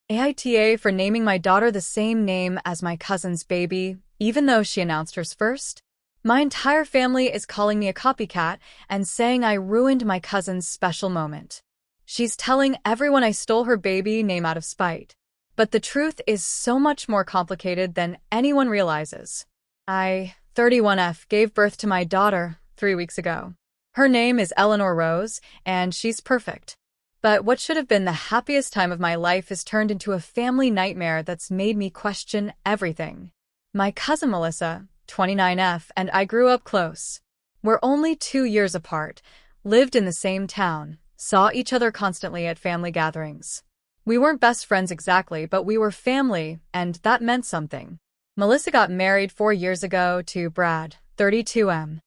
AITA for naming my daughter the same name as my cousin's baby, even though she announced hers first. My entire family is calling me a copycat and saying I ruined my cousin's special moment. She's telling everyone I stole her baby name out of spite. But the truth is so much more complicated than anyone realizes. I, 31F, gave birth to my daughter 3 weeks ago. Her name is Eleanor Rose, and she's perfect. But what should have been the happiest time of my life has turned into a family nightmare that's made me question everything. My cousin Melissa, 29F, and I grew up close. We're only 2 years apart, lived in the same town, saw each other constantly at family gatherings. We weren't best friends exactly, but we were family, and that meant something. Melissa got married 4 years ago to Brad, 32M.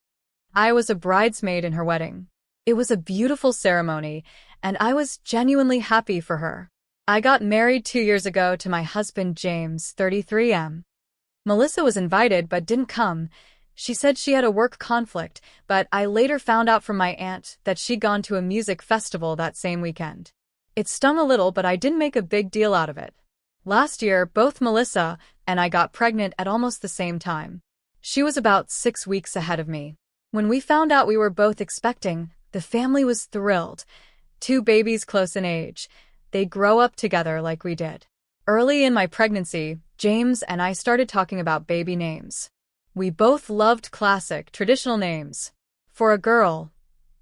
I was a bridesmaid in her wedding. It was a beautiful ceremony, and I was genuinely happy for her. I got married 2 years ago to my husband James, 33M. Melissa was invited but didn't come. She said she had a work conflict, but I later found out from my aunt that she'd gone to a music festival that same weekend. It stung a little, but I didn't make a big deal out of it. Last year, both Melissa and I got pregnant at almost the same time. She was about 6 weeks ahead of me. When we found out we were both expecting, the family was thrilled. 2 babies close in age. They'd grow up together like we did. Early in my pregnancy, James and I started talking about baby names. We both loved classic, traditional names. For a girl,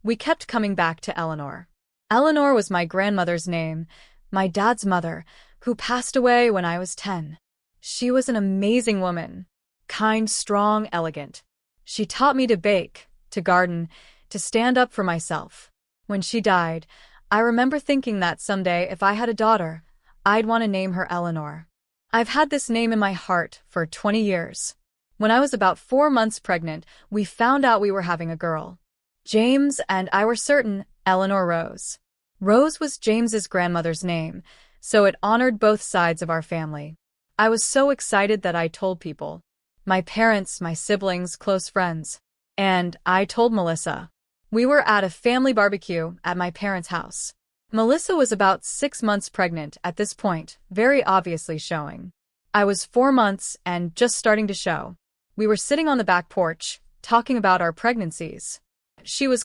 we kept coming back to Eleanor. Eleanor was my grandmother's name, my dad's mother, who passed away when I was 10. She was an amazing woman. Kind, strong, elegant. She taught me to bake, to garden, to stand up for myself. When she died, I remember thinking that someday if I had a daughter, I'd want to name her Eleanor. I've had this name in my heart for 20 years. When I was about 4 months pregnant, we found out we were having a girl. James and I were certain Eleanor Rose. Rose was James's grandmother's name, so it honored both sides of our family. I was so excited that I told people. My parents, my siblings, close friends. And I told Melissa. We were at a family barbecue at my parents' house. Melissa was about 6 months pregnant at this point, very obviously showing. I was 4 months and just starting to show. We were sitting on the back porch, talking about our pregnancies. She was